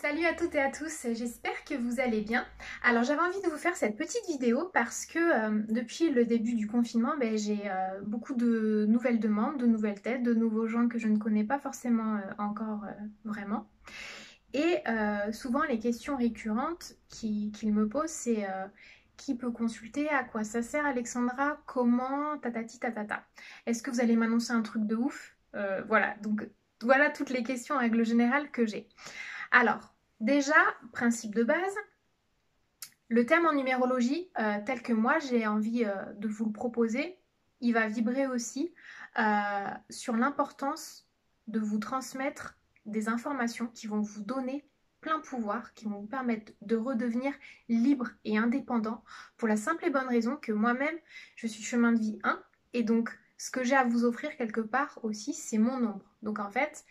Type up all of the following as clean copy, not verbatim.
Salut à toutes et à tous, j'espère que vous allez bien. Alors j'avais envie de vous faire cette petite vidéo parce que depuis le début du confinement, j'ai beaucoup de nouvelles demandes, de nouvelles têtes, de nouveaux gens que je ne connais pas forcément encore vraiment. Et souvent les questions récurrentes qu'ils me posent, c'est qui peut consulter, à quoi ça sert Alexandra, comment, tatati tatata. Est-ce que vous allez m'annoncer un truc de ouf? Voilà, donc voilà toutes les questions en règle générale que j'ai. Alors, déjà, principe de base, le thème en numérologie, tel que moi j'ai envie de vous le proposer, il va vibrer aussi sur l'importance de vous transmettre des informations qui vont vous donner plein pouvoir, qui vont vous permettre de redevenir libre et indépendant pour la simple et bonne raison que moi-même, je suis chemin de vie 1 et donc ce que j'ai à vous offrir quelque part aussi, c'est mon ombre. Donc en fait,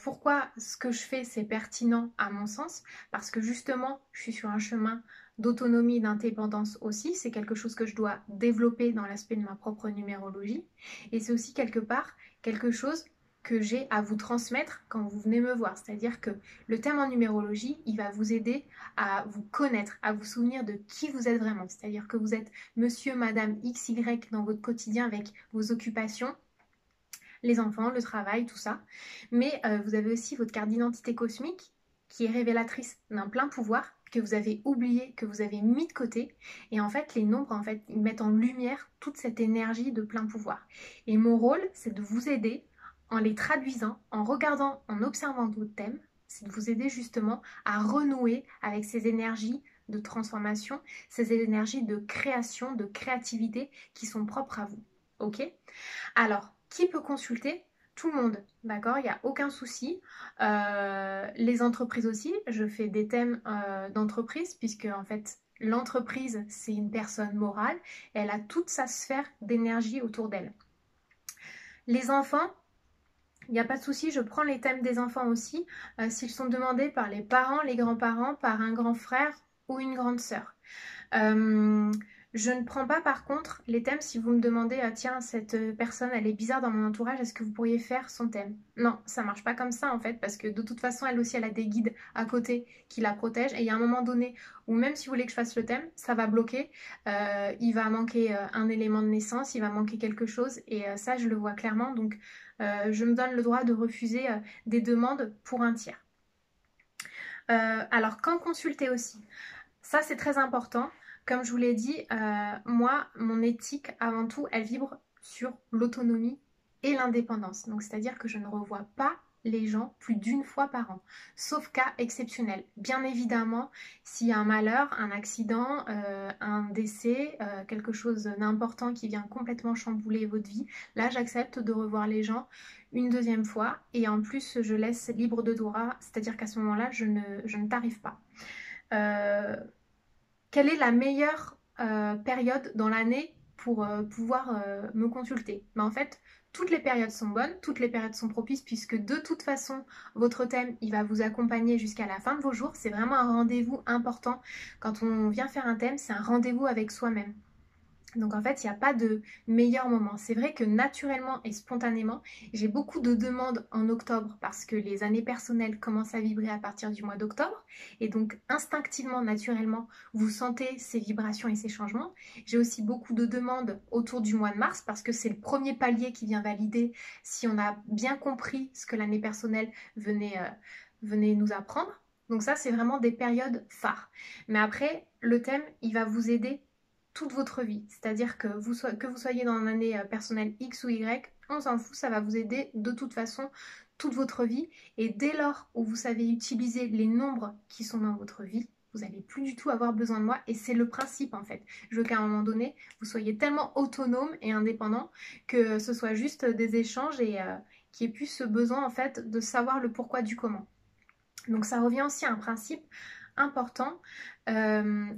pourquoi ce que je fais, c'est pertinent à mon sens? Parce que justement, je suis sur un chemin d'autonomie, d'indépendance aussi. C'est quelque chose que je dois développer dans l'aspect de ma propre numérologie. Et c'est aussi quelque part quelque chose que j'ai à vous transmettre quand vous venez me voir. C'est-à-dire que le thème en numérologie, il va vous aider à vous connaître, à vous souvenir de qui vous êtes vraiment. C'est-à-dire que vous êtes monsieur, madame, XY dans votre quotidien avec vos occupations, les enfants, le travail, tout ça. Mais vous avez aussi votre carte d'identité cosmique qui est révélatrice d'un plein pouvoir que vous avez oublié, que vous avez mis de côté. Et en fait, les nombres, en fait, ils mettent en lumière toute cette énergie de plein pouvoir. Et mon rôle, c'est de vous aider en les traduisant, en regardant, en observant d'autres thèmes, c'est de vous aider justement à renouer avec ces énergies de transformation, ces énergies de création, de créativité qui sont propres à vous. Ok? Alors, qui peut consulter? Tout le monde, d'accord? Il n'y a aucun souci. Les entreprises aussi, je fais des thèmes d'entreprise, puisque en fait, l'entreprise, c'est une personne morale, elle a toute sa sphère d'énergie autour d'elle. Les enfants, il n'y a pas de souci, je prends les thèmes des enfants aussi, s'ils sont demandés par les parents, les grands-parents, par un grand frère ou une grande sœur. Je ne prends pas par contre les thèmes si vous me demandez tiens, cette personne elle est bizarre dans mon entourage, est-ce que vous pourriez faire son thème? Non, ça marche pas comme ça en fait, parce que de toute façon elle aussi elle a des guides à côté qui la protègent, et il y a un moment donné où même si vous voulez que je fasse le thème, ça va bloquer, il va manquer un élément de naissance, il va manquer quelque chose, et ça je le vois clairement, donc je me donne le droit de refuser des demandes pour un tiers. Alors quand consulter aussi, ça c'est très important. Comme je vous l'ai dit, moi, mon éthique, avant tout, elle vibre sur l'autonomie et l'indépendance. Donc, c'est-à-dire que je ne revois pas les gens plus d'une fois par an, sauf cas exceptionnel. Bien évidemment, s'il y a un malheur, un accident, un décès, quelque chose d'important qui vient complètement chambouler votre vie, là, j'accepte de revoir les gens une deuxième fois. Et en plus, je laisse libre de droit, c'est-à-dire qu'à ce moment-là, je ne t'arrive pas. Quelle est la meilleure période dans l'année pour pouvoir me consulter? En fait, toutes les périodes sont bonnes, toutes les périodes sont propices puisque de toute façon, votre thème, il va vous accompagner jusqu'à la fin de vos jours. C'est vraiment un rendez-vous important. Quand on vient faire un thème, c'est un rendez-vous avec soi-même. Donc en fait, il n'y a pas de meilleur moment. C'est vrai que naturellement et spontanément, j'ai beaucoup de demandes en octobre parce que les années personnelles commencent à vibrer à partir du mois d'octobre. Et donc instinctivement, naturellement, vous sentez ces vibrations et ces changements. J'ai aussi beaucoup de demandes autour du mois de mars parce que c'est le premier palier qui vient valider si on a bien compris ce que l'année personnelle venait nous apprendre. Donc ça, c'est vraiment des périodes phares. Mais après, le thème, il va vous aider toute votre vie. C'est-à-dire que vous soyez dans une année personnelle X ou Y, on s'en fout, ça va vous aider de toute façon toute votre vie. Et dès lors où vous savez utiliser les nombres qui sont dans votre vie, vous n'allez plus du tout avoir besoin de moi. Et c'est le principe en fait. Je veux qu'à un moment donné, vous soyez tellement autonome et indépendant que ce soit juste des échanges et qu'il n'y ait plus ce besoin en fait de savoir le pourquoi du comment. Donc ça revient aussi à un principe important.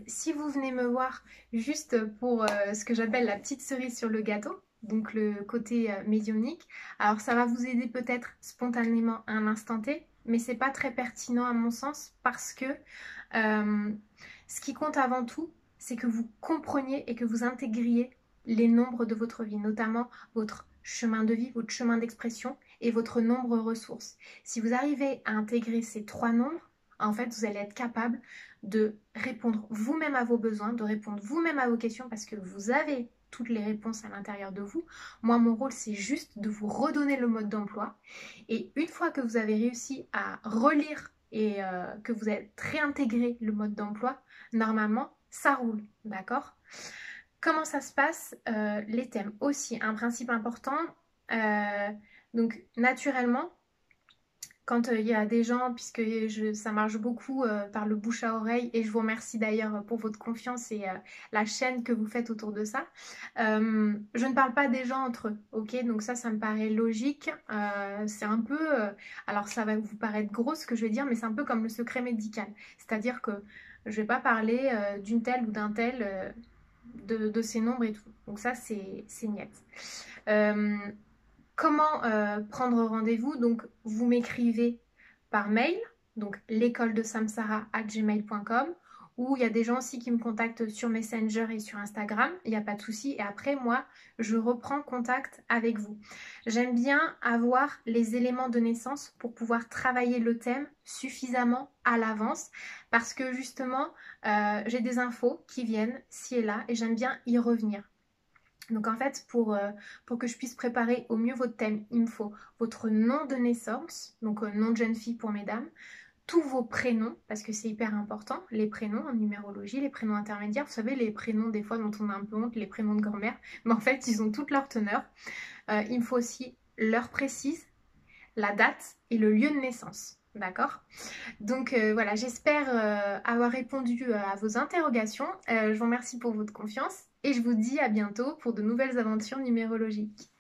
Si vous venez me voir juste pour ce que j'appelle la petite cerise sur le gâteau, donc le côté médiumnique, alors ça va vous aider peut-être spontanément à un instant T, mais c'est pas très pertinent à mon sens parce que ce qui compte avant tout, c'est que vous compreniez et que vous intégriez les nombres de votre vie, notamment votre chemin de vie, votre chemin d'expression et votre nombre ressources. Si vous arrivez à intégrer ces trois nombres, en fait, vous allez être capable de répondre vous-même à vos besoins, de répondre vous-même à vos questions parce que vous avez toutes les réponses à l'intérieur de vous. Moi, mon rôle, c'est juste de vous redonner le mode d'emploi. Et une fois que vous avez réussi à relire et que vous avez réintégré le mode d'emploi, normalement, ça roule, d'accord? Comment ça se passe? Les thèmes aussi, un principe important. Donc, naturellement, quand il y a des gens, puisque ça marche beaucoup par le bouche à oreille, et je vous remercie d'ailleurs pour votre confiance et la chaîne que vous faites autour de ça, je ne parle pas des gens entre eux, ok? Donc ça me paraît logique. C'est un peu, alors ça va vous paraître gros ce que je vais dire, mais c'est un peu comme le secret médical. C'est-à-dire que je vais pas parler d'une telle ou d'un tel, de ces nombres et tout. Donc ça, c'est niet. Comment prendre rendez-vous? Donc, vous m'écrivez par mail, donc l'écoledesamsara@gmail.com, ou il y a des gens aussi qui me contactent sur Messenger et sur Instagram, il n'y a pas de souci. Et après, moi, je reprends contact avec vous. J'aime bien avoir les éléments de naissance pour pouvoir travailler le thème suffisamment à l'avance, parce que justement, j'ai des infos qui viennent ci et là, et j'aime bien y revenir. Donc en fait, pour que je puisse préparer au mieux votre thème, il me faut votre nom de naissance, donc nom de jeune fille pour mesdames, tous vos prénoms, parce que c'est hyper important, les prénoms en numérologie, les prénoms intermédiaires, vous savez, les prénoms des fois dont on a un peu honte, les prénoms de grand-mère, mais en fait, ils ont toute leur teneur. Il me faut aussi l'heure précise, la date et le lieu de naissance. D'accord? Donc voilà, j'espère avoir répondu à vos interrogations. Je vous remercie pour votre confiance et je vous dis à bientôt pour de nouvelles aventures numérologiques.